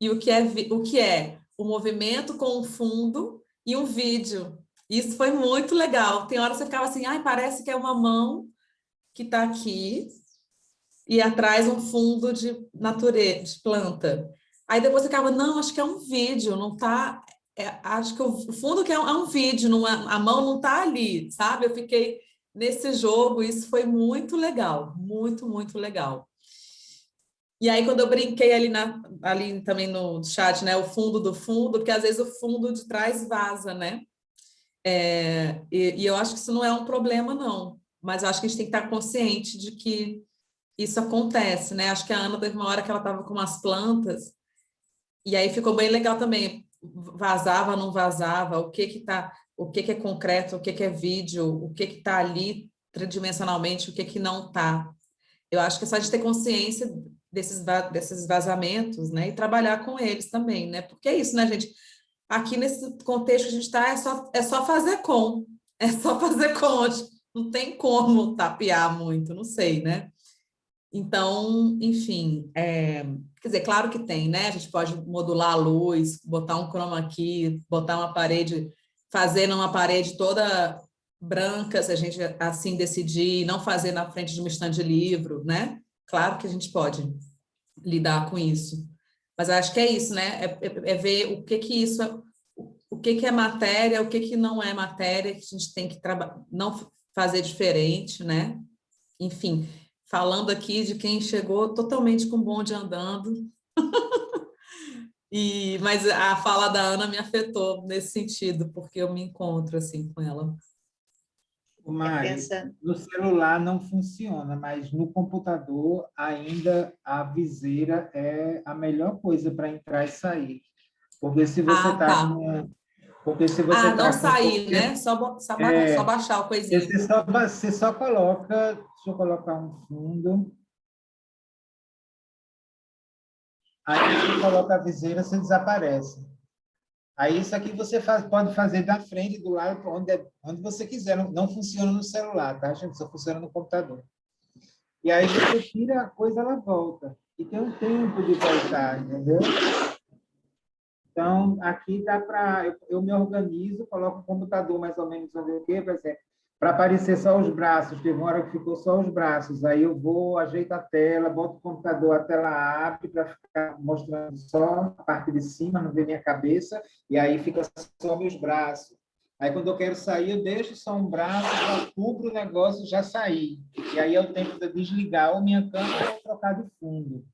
e o que é o movimento com um fundo e um vídeo. Isso foi muito legal. Tem hora que você ficava assim, ai, parece que é uma mão que está aqui e atrás um fundo de natureza, de planta. Aí depois você ficava, não, acho que é um vídeo, não tá. Acho que o fundo que é um vídeo, não a mão não tá ali, sabe? Eu fiquei nesse jogo, isso foi muito legal, muito, muito legal. E aí, quando eu brinquei ali também no chat, né? O fundo do fundo, porque às vezes o fundo de trás vaza, né? E eu acho que isso não é um problema, não. Mas eu acho que a gente tem que estar consciente de que isso acontece, né? Acho que a Ana teve uma hora que ela estava com umas plantas, e aí ficou bem legal também. Vazava, não vazava, o que que é concreto, o que que é vídeo, o que que está ali tridimensionalmente, o que que não está. Eu acho que é só a gente ter consciência desses vazamentos, né? E trabalhar com eles também, né? Porque é isso, né, gente? Aqui nesse contexto que a gente está, é só fazer com. É só fazer com. Não tem como tapear muito, não sei, né? Então, enfim, quer dizer, claro que tem, né? A gente pode modular a luz, botar um chroma key, botar uma parede, fazer numa parede toda branca, se a gente assim decidir, não fazer na frente de um estande de livro, né? Claro que a gente pode lidar com isso. Mas eu acho que é isso, né? É ver o que que isso, o que que é matéria, o que que não é matéria, que a gente tem que não fazer diferente, né? Enfim, falando aqui de quem chegou totalmente com o bonde andando. Mas a fala da Ana me afetou nesse sentido, porque eu me encontro assim com ela. O Mari, no celular não funciona, mas no computador ainda a viseira é a melhor coisa para entrar e sair. Porque se você está Tá. com, porque se você Não tá com sair, qualquer, né? Só baixar o coisinho. você só coloca, deixa eu colocar um fundo, aí você coloca a viseira, você desaparece. Aí isso aqui você pode fazer da frente, do lado, onde você quiser. Não funciona no celular, tá, gente? Só funciona no computador. E aí você tira a coisa, ela volta. E tem um tempo de voltar, entendeu? Então, aqui dá para... Eu me organizo, coloco o computador mais ou menos onde eu quero, por exemplo, para aparecer só os braços. Teve uma hora que ficou só os braços. Aí eu vou, ajeito a tela, boto o computador, a tela abre para ficar mostrando só a parte de cima, não ver minha cabeça, e aí fica só meus braços. Aí, quando eu quero sair, eu deixo só um braço, já cubro o negócio, já saí. E aí é o tempo de desligar ou minha câmera ou trocar de fundo.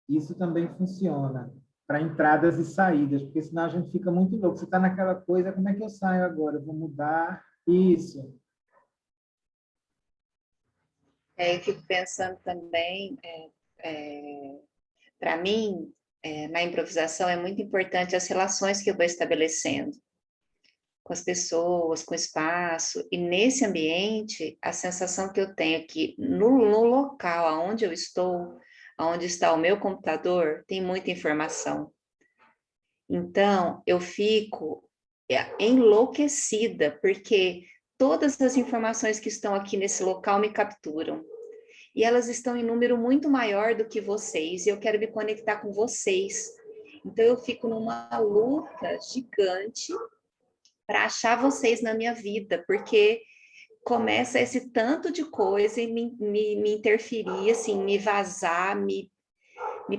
Isso também funciona para entradas e saídas, porque senão a gente fica muito louco. Você está naquela coisa, como é que eu saio agora? Eu vou mudar isso. Eu fico pensando também, para mim, na improvisação é muito importante as relações que eu vou estabelecendo com as pessoas, com o espaço, e nesse ambiente, a sensação que eu tenho é que no local onde eu estou, onde está o meu computador, tem muita informação. Então, eu fico enlouquecida, porque todas as informações que estão aqui nesse local me capturam. E elas estão em número muito maior do que vocês, e eu quero me conectar com vocês. Então, eu fico numa luta gigante para achar vocês na minha vida, porque começa esse tanto de coisa e me interferir, assim, me vazar, me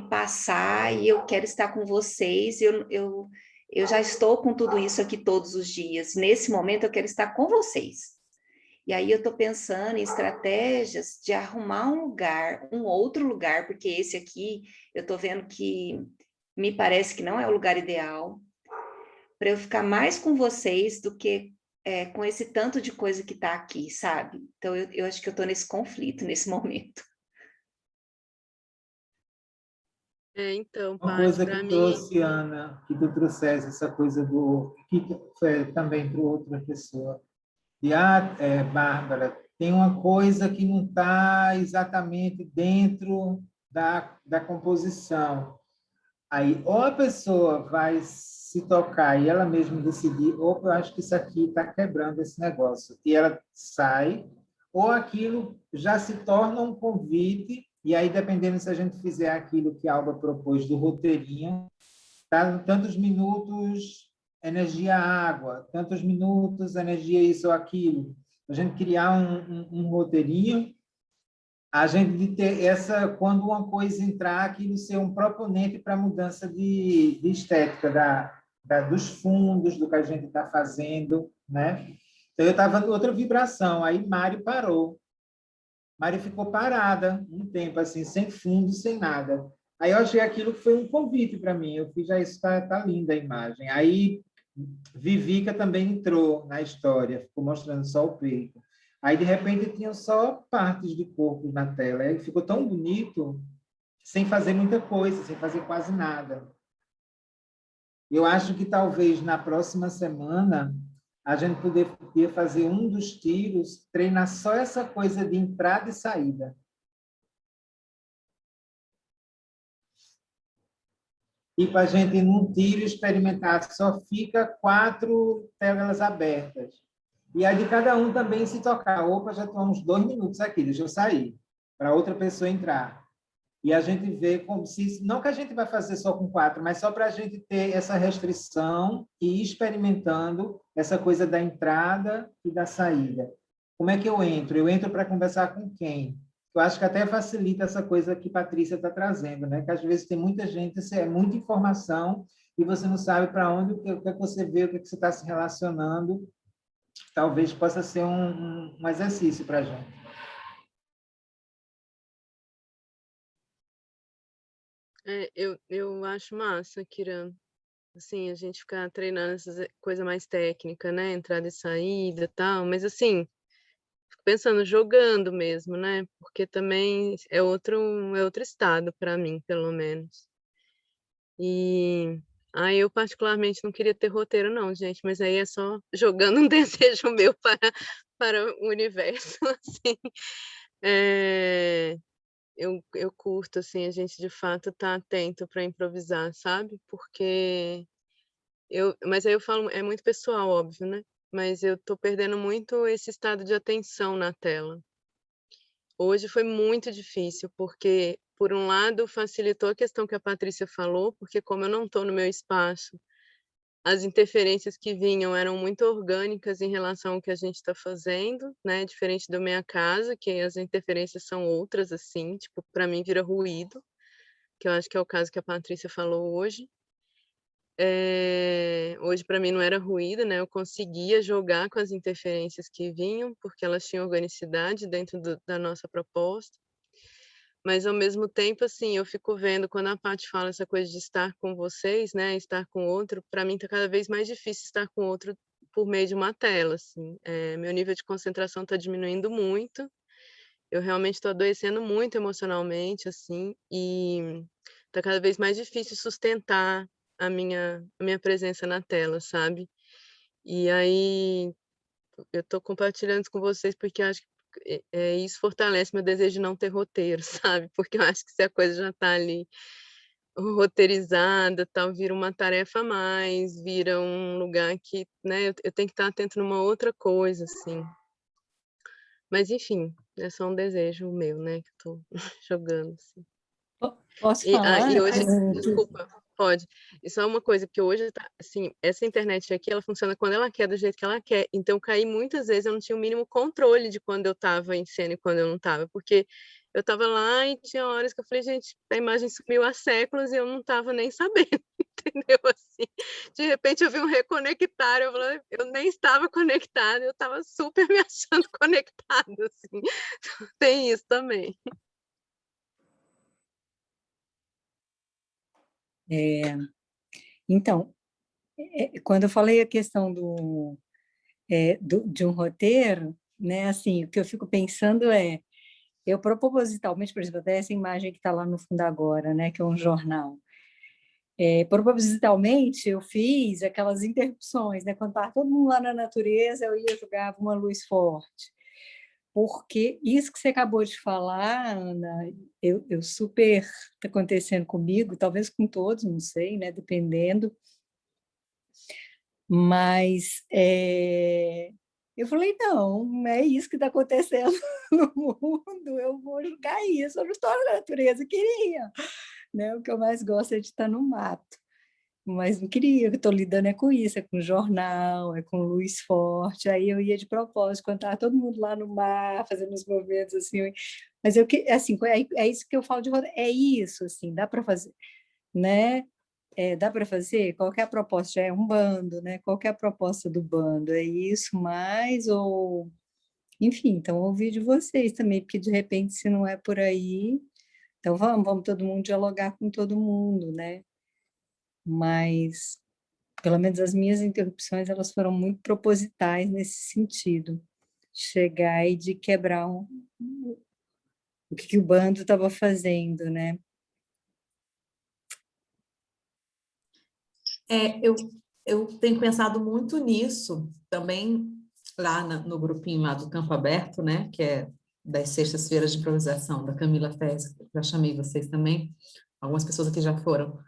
passar, e eu quero estar com vocês, eu já estou com tudo isso aqui todos os dias. Nesse momento, eu quero estar com vocês. E aí eu estou pensando em estratégias de arrumar um lugar, um outro lugar, porque esse aqui, eu estou vendo que me parece que não é o lugar ideal, para eu ficar mais com vocês do que com esse tanto de coisa que está aqui, sabe? Então, eu acho que eu estou nesse conflito, nesse momento. Então, Uma Paty, coisa para que mim... trouxe, Ana, que tu trouxesse essa coisa que foi também para outra pessoa. E, Bárbara, tem uma coisa que não está exatamente dentro da composição. Aí, ou a pessoa vai se tocar e ela mesma decidir, ou eu acho que isso aqui está quebrando esse negócio. E ela sai, ou aquilo já se torna um convite e aí, dependendo se a gente fizer aquilo que a Alba propôs do roteirinho, tá, tantos minutos, energia água, tantos minutos, energia isso ou aquilo. A gente criar um roteirinho, a gente ter essa, quando uma coisa entrar, aquilo ser um proponente para a mudança de estética dos fundos, do que a gente está fazendo, né? Então, eu estava em outra vibração, aí Mari parou. Mari ficou parada um tempo, assim, sem fundo, sem nada. Aí eu achei aquilo que foi um convite para mim. Eu fiz, já está linda a imagem. Aí Vivica também entrou na história, ficou mostrando só o peito. Aí, de repente, tinham só partes de corpo na tela. Aí ficou tão bonito, sem fazer muita coisa, sem fazer quase nada. Eu acho que talvez na próxima semana a gente poderia fazer um dos tiros, treinar só essa coisa de entrada e saída. E para a gente, num tiro, experimentar, só fica 4 telas abertas. E a de cada um também se tocar. Opa, já estou uns 2 minutos aqui, deixa eu sair, para outra pessoa entrar. E a gente vê como se... Não que a gente vai fazer só com 4, mas só para a gente ter essa restrição e ir experimentando essa coisa da entrada e da saída. Como é que eu entro? Eu entro para conversar com quem? Eu acho que até facilita essa coisa que Patrícia está trazendo, né? Que às vezes tem muita gente, é muita informação, e você não sabe para onde, o que é que você vê, o que é que você está se relacionando. Talvez possa ser um exercício para a gente. Eu acho massa, Kiran. Assim, a gente ficar treinando essas coisa mais técnica, né? Entrada e saída e tal, mas assim, fico pensando, jogando mesmo, né? Porque também é outro estado para mim, pelo menos. E aí eu particularmente não queria ter roteiro, não, gente, mas aí é só jogando um desejo meu para o universo, assim. É, eu curto, assim, a gente de fato tá atento para improvisar, sabe? Porque mas aí eu falo, é muito pessoal, óbvio, né? Mas eu tô perdendo muito esse estado de atenção na tela. Hoje foi muito difícil, porque, por um lado, facilitou a questão que a Patrícia falou, porque como eu não estou no meu espaço, as interferências que vinham eram muito orgânicas em relação ao que a gente está fazendo, né? Diferente da minha casa, que as interferências são outras, assim, tipo, para mim vira ruído, que eu acho que é o caso que a Patrícia falou hoje. Hoje para mim não era ruído, né? Eu conseguia jogar com as interferências que vinham, porque elas tinham organicidade dentro da nossa proposta. Mas ao mesmo tempo, assim, eu fico vendo quando a Paty fala essa coisa de estar com vocês, né? Estar com outro, para mim está cada vez mais difícil estar com outro por meio de uma tela, assim. Meu nível de concentração está diminuindo muito. Eu realmente estou adoecendo muito emocionalmente, assim, e está cada vez mais difícil sustentar a minha presença na tela, sabe? E aí eu estou compartilhando isso com vocês porque eu acho que isso fortalece meu desejo de não ter roteiro, sabe? Porque eu acho que se a coisa já está ali roteirizada, tal, vira uma tarefa a mais, vira um lugar que, né, eu tenho que estar atento numa outra coisa, assim. Mas enfim, é só um desejo meu, né, que eu tô jogando, assim. Posso E falar? hoje, desculpa, pode. E só uma coisa, que hoje, assim, essa internet aqui, ela funciona quando ela quer, do jeito que ela quer. Então, eu caí muitas vezes, eu não tinha o mínimo controle de quando eu estava em cena e quando eu não estava, porque eu estava lá e tinha horas que eu falei, gente, a imagem sumiu há séculos e eu não estava nem sabendo, entendeu? Assim, de repente eu vi um reconectar, eu falei, eu nem estava conectada, eu estava super me achando conectada, assim. Tem isso também. Então, quando eu falei a questão de um roteiro, né, assim, o que eu fico pensando eu propositalmente, por exemplo, até essa imagem que está lá no fundo agora, né, que é um jornal, propositalmente eu fiz aquelas interrupções, né, quando estava todo mundo lá na natureza, eu ia jogar uma luz forte, porque isso que você acabou de falar, Ana, eu super está acontecendo comigo, talvez com todos, não sei, né, dependendo, mas Eu falei, não é isso que está acontecendo no mundo, eu vou julgar isso, eu não estou na natureza, eu queria, né? O que eu mais gosto é de estar no mato, mas não queria, eu estou lidando é com isso, é com jornal, é com luz forte, aí eu ia de propósito, quando estava todo mundo lá no mar, fazendo os movimentos assim, mas eu, assim, é isso que eu falo de roda, é isso, assim, dá para fazer, né? Dá para fazer? Qual que é a proposta? Já é um bando, né? Qual que é a proposta do bando? É isso mais ou... Enfim, então ouvir de vocês também, porque de repente se não é por aí, então vamos todo mundo dialogar com todo mundo, né? Mas, pelo menos as minhas interrupções, elas foram muito propositais nesse sentido, chegar e de quebrar o que o bando estava fazendo, né? Eu tenho pensado muito nisso também lá no grupinho lá do Campo Aberto, né? Que é das sextas-feiras de improvisação, da Camila Fez, já chamei vocês também, algumas pessoas aqui já foram.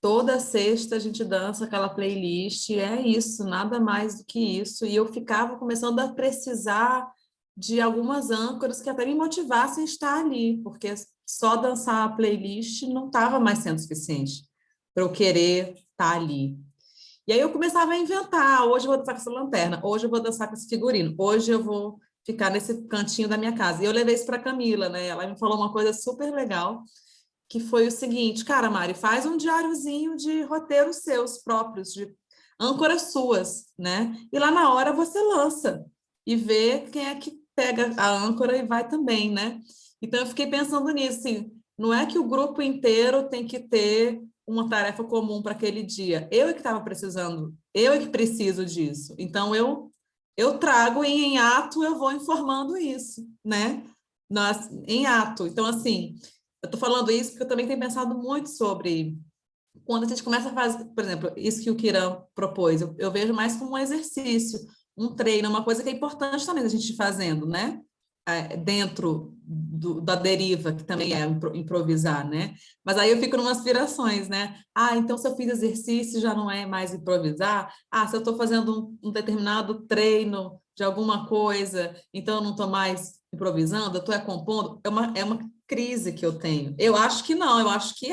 Toda sexta a gente dança aquela playlist, é isso, nada mais do que isso. E eu ficava começando a precisar de algumas âncoras que até me motivassem a estar ali, porque só dançar a playlist não estava mais sendo suficiente para eu querer estar ali. E aí eu começava a inventar, hoje eu vou dançar com essa lanterna, hoje eu vou dançar com esse figurino, hoje eu vou ficar nesse cantinho da minha casa. E eu levei isso para a Camila, né? Ela me falou uma coisa super legal, que foi o seguinte, cara, Mari, faz um diáriozinho de roteiros seus próprios, de âncoras suas, né? E lá na hora você lança e vê quem é que pega a âncora e vai também, né? Então eu fiquei pensando nisso, assim, não é que o grupo inteiro tem que ter uma tarefa comum para aquele dia. Eu é que estava precisando, eu é que preciso disso. Então eu trago e em ato eu vou informando isso, né? Em ato. Então, assim, eu estou falando isso porque eu também tenho pensado muito sobre quando a gente começa a fazer, por exemplo, isso que o Kiran propôs, eu vejo mais como um exercício, um treino, uma coisa que é importante também a gente ir fazendo, né? Dentro da deriva, que também é improvisar, né? Mas aí eu fico em aspirações, né? Ah, então se eu fiz exercício já não é mais improvisar? Ah, se eu estou fazendo um determinado treino de alguma coisa, então eu não estou mais improvisando, eu estou compondo? É uma crise que eu tenho. Eu acho que não, eu acho que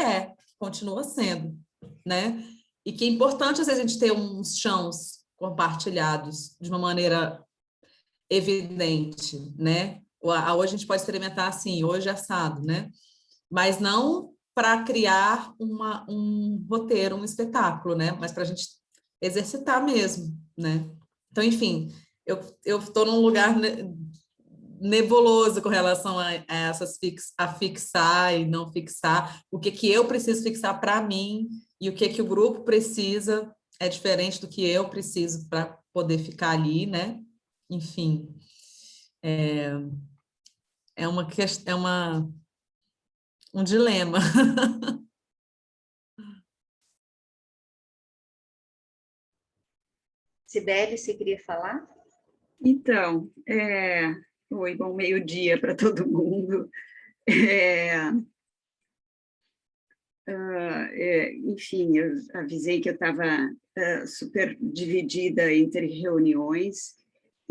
continua sendo, né? E que é importante, às vezes, a gente ter uns chãos compartilhados de uma maneira evidente, né? Hoje a gente pode experimentar assim, hoje assado, né? Mas não para criar um roteiro, um espetáculo, né? Mas para a gente exercitar mesmo, né? Então, enfim, eu estou num lugar nebuloso com relação a a fixar e não fixar, o que eu preciso fixar para mim e o que o grupo precisa é diferente do que eu preciso para poder ficar ali, né? Enfim, um dilema. Sibeli, você queria falar? Então, oi, bom meio-dia para todo mundo. Enfim, eu avisei que eu estava super dividida entre reuniões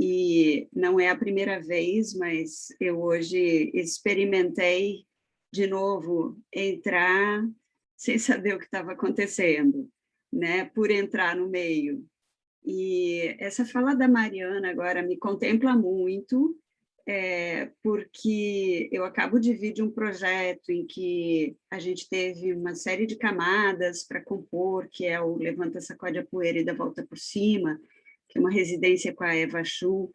e não é a primeira vez, mas eu hoje experimentei de novo entrar sem saber o que estava acontecendo, né? Por entrar no meio. E essa fala da Mariana agora me contempla muito, porque eu acabo de vir de um projeto em que a gente teve uma série de camadas para compor, que é o Levanta, Sacode a Poeira e Dá Volta por Cima, que é uma residência com a Eva Chu,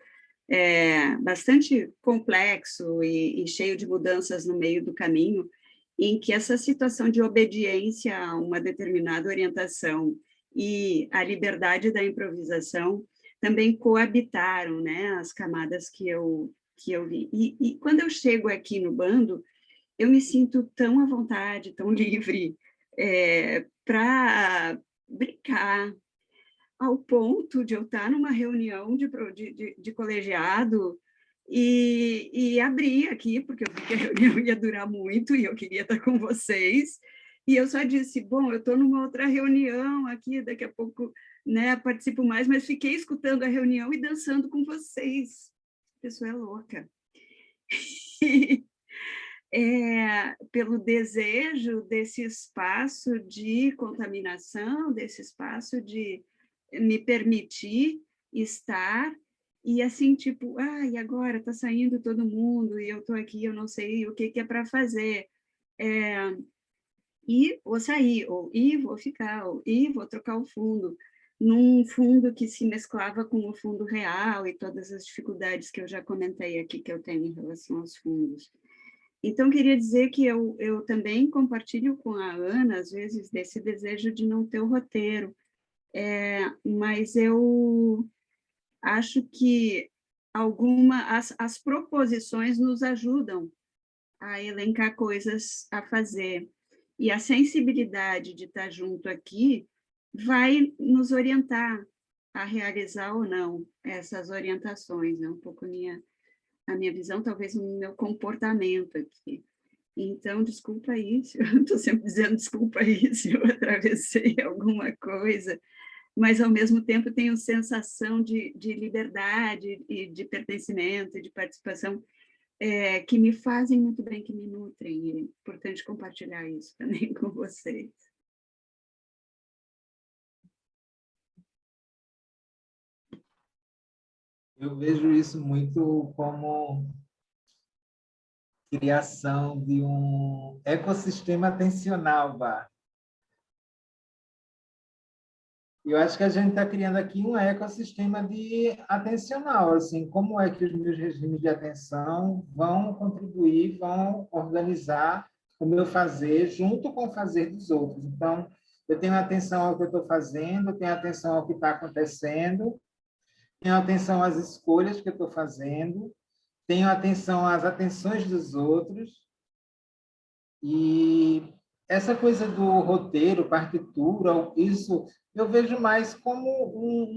bastante complexo e cheio de mudanças no meio do caminho, em que essa situação de obediência a uma determinada orientação e a liberdade da improvisação também coabitaram, né, as camadas que eu vi. E quando eu chego aqui no bando, eu me sinto tão à vontade, tão livre para brincar, ao ponto de eu estar numa reunião de colegiado e abrir aqui, porque eu vi que a reunião ia durar muito e eu queria estar com vocês. E eu só disse, bom, eu estou numa outra reunião aqui, daqui a pouco né, participo mais, mas fiquei escutando a reunião e dançando com vocês. A pessoa é louca. Pelo desejo desse espaço de contaminação, desse espaço de me permitir estar, e assim, tipo, e agora está saindo todo mundo, e eu estou aqui, eu não sei o que é para fazer. E vou sair, ou e vou ficar, ou e vou trocar o fundo, num fundo que se mesclava com o fundo real e todas as dificuldades que eu já comentei aqui que eu tenho em relação aos fundos. Então, queria dizer que eu também compartilho com a Ana, às vezes, desse desejo de não ter o roteiro, mas eu acho que as proposições nos ajudam a elencar coisas a fazer, e a sensibilidade de estar junto aqui vai nos orientar a realizar ou não essas orientações, é um pouco a minha visão, talvez o meu comportamento aqui. Então, desculpa isso, eu estou sempre dizendo desculpa isso, eu atravessei alguma coisa, mas, ao mesmo tempo, tenho sensação de liberdade e de pertencimento e de participação que me fazem muito bem, que me nutrem, e é importante compartilhar isso também com vocês. Eu vejo isso muito como criação de um ecossistema atencional, Bá. Eu acho que a gente está criando aqui um ecossistema de atencional, assim, como é que os meus regimes de atenção vão contribuir, vão organizar o meu fazer junto com o fazer dos outros. Então, eu tenho atenção ao que eu estou fazendo, tenho atenção ao que está acontecendo, tenho atenção às escolhas que eu estou fazendo, tenho atenção às atenções dos outros, e essa coisa do roteiro, partitura, isso eu vejo mais como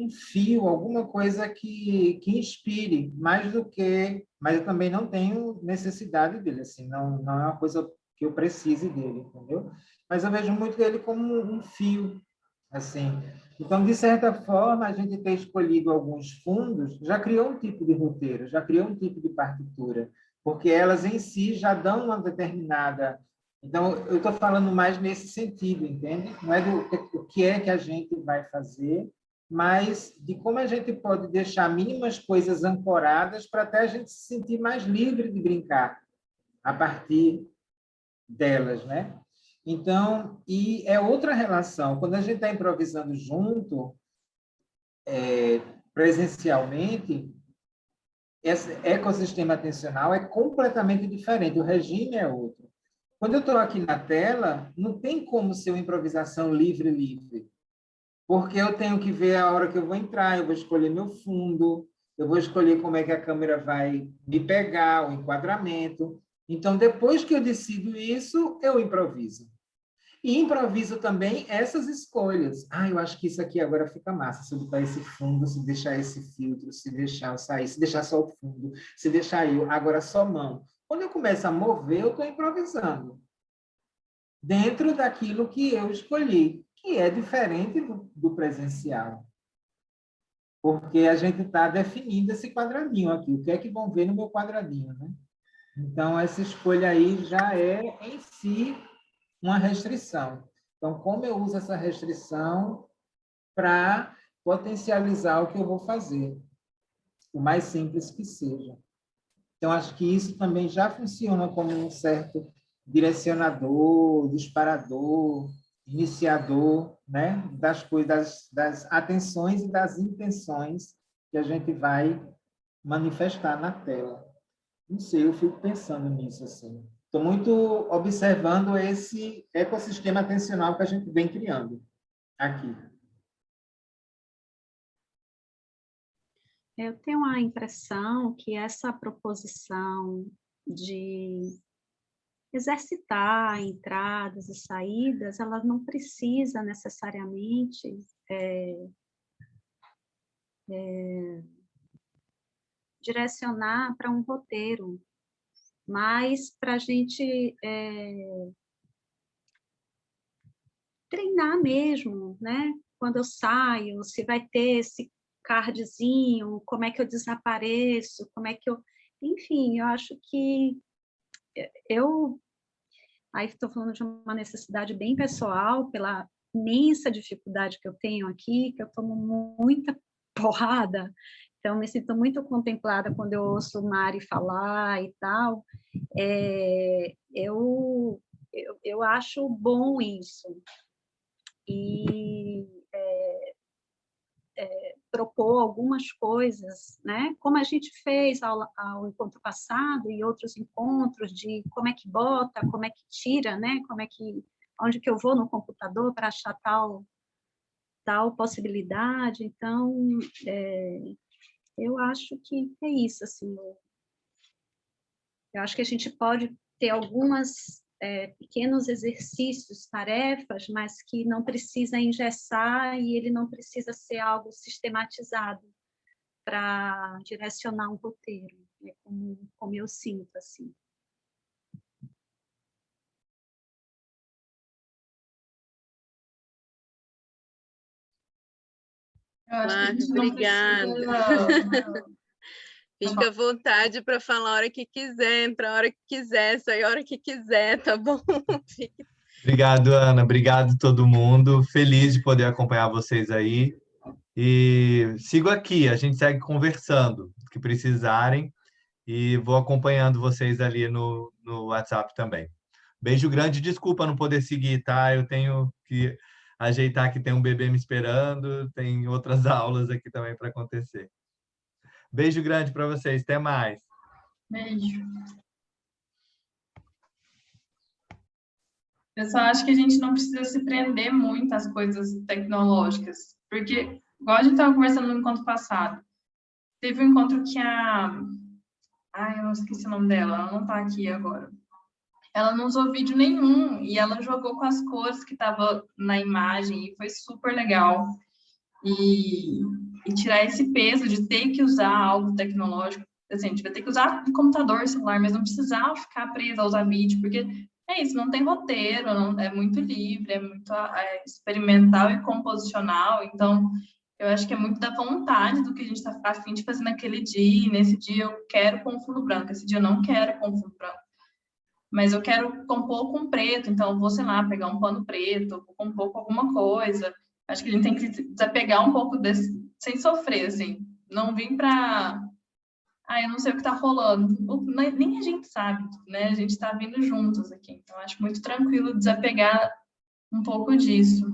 um fio, alguma coisa que inspire, mais do que... Mas eu também não tenho necessidade dele, assim, não é uma coisa que eu precise dele, entendeu? Mas eu vejo muito ele como um fio, assim. Então, de certa forma, a gente ter escolhido alguns fundos já criou um tipo de roteiro, já criou um tipo de partitura, porque elas em si já dão uma determinada... Então, eu estou falando mais nesse sentido, entende? Não é do que é que a gente vai fazer, mas de como a gente pode deixar mínimas coisas ancoradas para até a gente se sentir mais livre de brincar a partir delas, né? Então, e é outra relação. Quando a gente está improvisando junto, presencialmente, esse ecossistema atencional é completamente diferente, o regime é outro. Quando eu estou aqui na tela, não tem como ser uma improvisação livre, porque eu tenho que ver a hora que eu vou entrar, eu vou escolher meu fundo, eu vou escolher como é que a câmera vai me pegar, o enquadramento. Então, depois que eu decido isso, eu improviso. E improviso também essas escolhas. Eu acho que isso aqui agora fica massa, se eu botar esse fundo, se deixar esse filtro, se deixar eu sair, se deixar só o fundo, se deixar eu, agora só mão. Quando eu começo a mover, eu estou improvisando. Dentro daquilo que eu escolhi, que é diferente do presencial. Porque a gente está definindo esse quadradinho aqui. O que é que vão ver no meu quadradinho, né? Então, essa escolha aí já é, em si, uma restrição. Então, como eu uso essa restrição para potencializar o que eu vou fazer, o mais simples que seja. Então, acho que isso também já funciona como um certo direcionador, disparador, iniciador, né? Das coisas, das atenções e das intenções que a gente vai manifestar na tela. Não sei, eu fico pensando nisso assim. Estou muito observando esse ecossistema atencional que a gente vem criando aqui. Eu tenho a impressão que essa proposição de exercitar entradas e saídas, ela não precisa necessariamente direcionar para um roteiro, mas para a gente treinar mesmo, né? quando eu saio, se vai ter esse cardzinho, como é que eu desapareço, como é que eu... Enfim, eu acho que eu... Aí estou falando de uma necessidade bem pessoal, pela imensa dificuldade que eu tenho aqui, que eu tomo muita porrada, então me sinto muito contemplada quando eu ouço Mari falar e tal. Eu acho bom isso. E propor algumas coisas, né? Como a gente fez ao encontro passado e outros encontros, de como é que bota, como é que tira, né? Onde que eu vou no computador para achar tal possibilidade. Então, eu acho que é isso, assim. Eu acho que a gente pode ter algumas pequenos exercícios, tarefas, mas que não precisa engessar e ele não precisa ser algo sistematizado para direcionar um roteiro, né? Como eu sinto, assim. Eu acho que a Flávia, gente não precisa... Fica à vontade para falar a hora que quiser, entrar a hora que quiser, sair a hora que quiser, tá bom? Obrigado, Ana. Obrigado todo mundo. Feliz de poder acompanhar vocês aí. E sigo aqui, a gente segue conversando, o que precisarem, e vou acompanhando vocês ali no WhatsApp também. Beijo grande, desculpa não poder seguir, tá? Eu tenho que ajeitar que tem um bebê me esperando, tem outras aulas aqui também para acontecer. Beijo grande para vocês, até mais. Beijo. Eu só acho que a gente não precisa se prender muito às coisas tecnológicas, porque, igual a gente estava conversando no encontro passado, teve um encontro que eu não esqueci o nome dela, ela não está aqui agora. Ela não usou vídeo nenhum e ela jogou com as cores que estavam na imagem e foi super legal. E tirar esse peso de ter que usar algo tecnológico. Assim, a gente vai ter que usar computador, celular, mas não precisar ficar presa a usar vídeo, porque é isso, não tem roteiro, é muito livre, é muito experimental e composicional. Então, eu acho que é muito da vontade do que a gente está a fim de fazer naquele dia. E nesse dia eu quero com fundo branco, esse dia eu não quero com fundo branco. Mas eu quero compor com preto, então eu vou, sei lá, pegar um pano preto, vou compor com alguma coisa. Acho que a gente tem que desapegar um pouco desse, sem sofrer, assim. Não vir para... eu não sei o que está rolando. Nem a gente sabe, né? A gente está vindo juntos aqui. Então, acho muito tranquilo desapegar um pouco disso.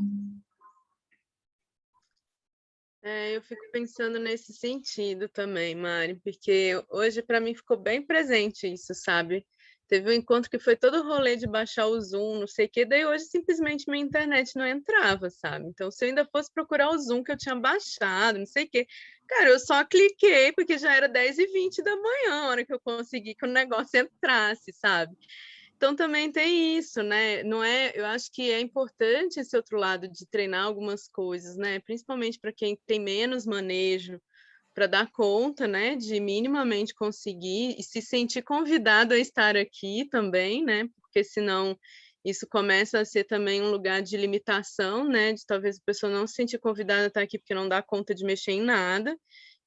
Eu fico pensando nesse sentido também, Mari, porque hoje para mim ficou bem presente isso, sabe? Teve um encontro que foi todo o rolê de baixar o Zoom, não sei o quê, daí hoje simplesmente minha internet não entrava, sabe? Então, se eu ainda fosse procurar o Zoom que eu tinha baixado, não sei o quê, cara, eu só cliquei porque já era 10h20 da manhã, a hora que eu consegui que o negócio entrasse, sabe? Então também tem isso, né? Não é, eu acho que é importante esse outro lado de treinar algumas coisas, né? Principalmente para quem tem menos manejo, para dar conta, né, de minimamente conseguir e se sentir convidado a estar aqui também, né? Porque senão isso começa a ser também um lugar de limitação, né? De talvez a pessoa não se sentir convidada a estar aqui porque não dá conta de mexer em nada.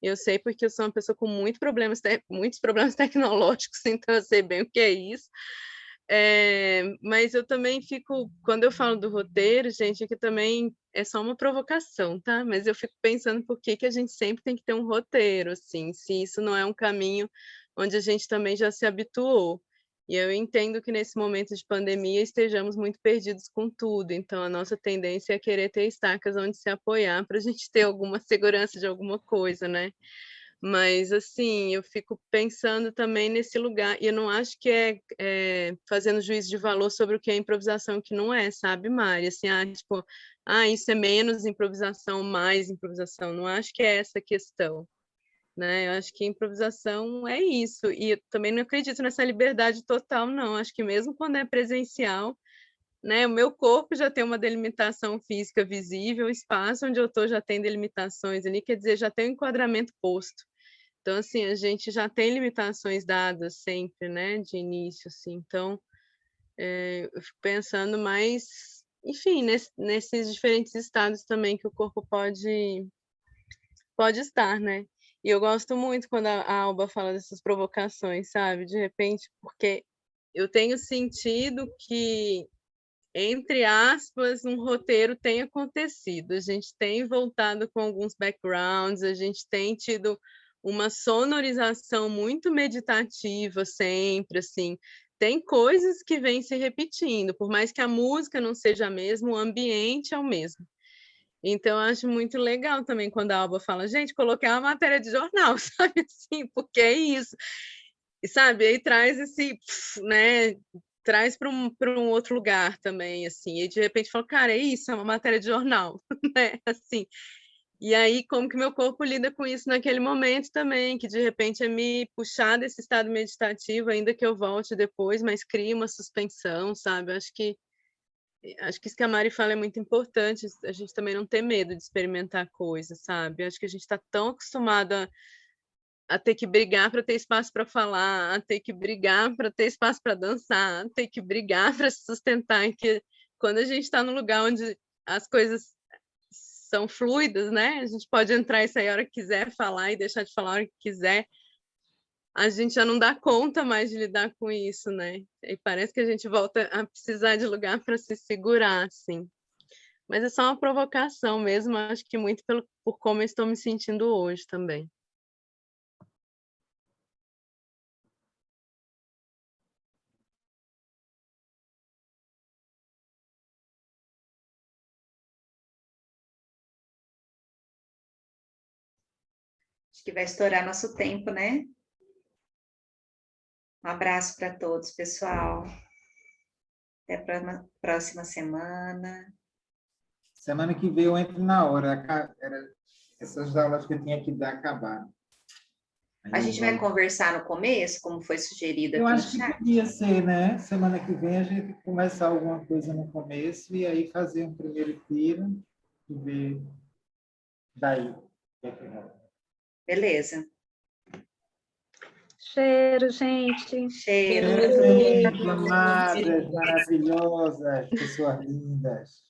Eu sei porque eu sou uma pessoa com muitos problemas tecnológicos, então eu sei bem o que é isso. Mas eu também fico, quando eu falo do roteiro, gente, aqui também é só uma provocação, tá? Mas eu fico pensando por que a gente sempre tem que ter um roteiro, assim, se isso não é um caminho onde a gente também já se habituou. E eu entendo que nesse momento de pandemia estejamos muito perdidos com tudo, então a nossa tendência é querer ter estacas onde se apoiar para a gente ter alguma segurança de alguma coisa, né? Mas, assim, eu fico pensando também nesse lugar, e eu não acho que é fazendo juízo de valor sobre o que é improvisação e o que não é, sabe, Mari? Assim, tipo, isso é menos improvisação, mais improvisação. Não acho que é essa a questão, né? Eu acho que improvisação é isso, e eu também não acredito nessa liberdade total, não. Acho que mesmo quando é presencial, né, o meu corpo já tem uma delimitação física visível, o espaço onde eu estou já tem delimitações ali, quer dizer, já tem um enquadramento posto. Então, assim, a gente já tem limitações dadas sempre, né, de início, assim. Então, eu fico pensando mais enfim, nesses diferentes estados também que o corpo pode estar, né? E eu gosto muito quando a Alba fala dessas provocações, sabe? De repente, porque eu tenho sentido que, entre aspas, um roteiro tem acontecido. A gente tem voltado com alguns backgrounds, a gente tem tido uma sonorização muito meditativa sempre, assim. Tem coisas que vêm se repetindo, por mais que a música não seja a mesma, o ambiente é o mesmo. Então, eu acho muito legal também quando a Alba fala, gente, coloquei uma matéria de jornal, sabe assim, porque é isso. E sabe, aí traz esse, né, traz para um outro lugar também, assim, e de repente fala, cara, é isso, é uma matéria de jornal, né, assim. E aí, como que meu corpo lida com isso naquele momento também, que de repente é me puxar desse estado meditativo, ainda que eu volte depois, mas cria uma suspensão, sabe? Acho que isso que a Mari fala é muito importante, a gente também não ter medo de experimentar coisas, sabe? Acho que a gente está tão acostumado a ter que brigar para ter espaço para falar, a ter que brigar para ter espaço para dançar, a ter que brigar para se sustentar, que quando a gente está num lugar onde as coisas são fluidas, né? A gente pode entrar e sair a hora que quiser, falar e deixar de falar a hora que quiser. A gente já não dá conta mais de lidar com isso, né? E parece que a gente volta a precisar de lugar para se segurar, assim. Mas é só uma provocação mesmo, acho que muito por como eu estou me sentindo hoje também. Acho que vai estourar nosso tempo, né? Um abraço para todos, pessoal. Até a próxima semana. Semana que vem eu entro na hora. Essas aulas que eu tinha que dar acabaram. A gente vai conversar no começo, como foi sugerido aqui Eu no acho que chat? podia ser, né? Semana que vem a gente começar alguma coisa no começo e aí fazer um primeiro tiro e ver daí. Beleza. Cheiro, gente. Cheiro. Gente, amadas, maravilhosas, pessoas lindas.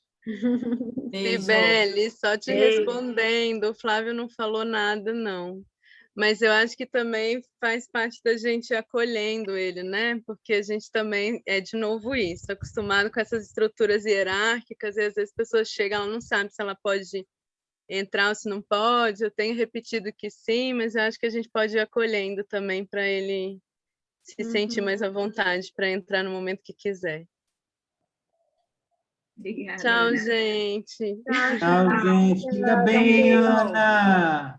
Beijo. Sibeli, só te Beijo. respondendo, o Flávio não falou nada, não. Mas eu acho que também faz parte da gente acolhendo ele, né? Porque a gente também é, de novo, isso, acostumado com essas estruturas hierárquicas, e às vezes a pessoa chega, ela não sabe se ela pode entrar ou se não pode. Eu tenho repetido que sim, mas eu acho que a gente pode ir acolhendo também para ele se sentir mais à vontade para entrar no momento que quiser. Obrigada. Tchau, gente. Tchau, gente. Fica bem, Ana.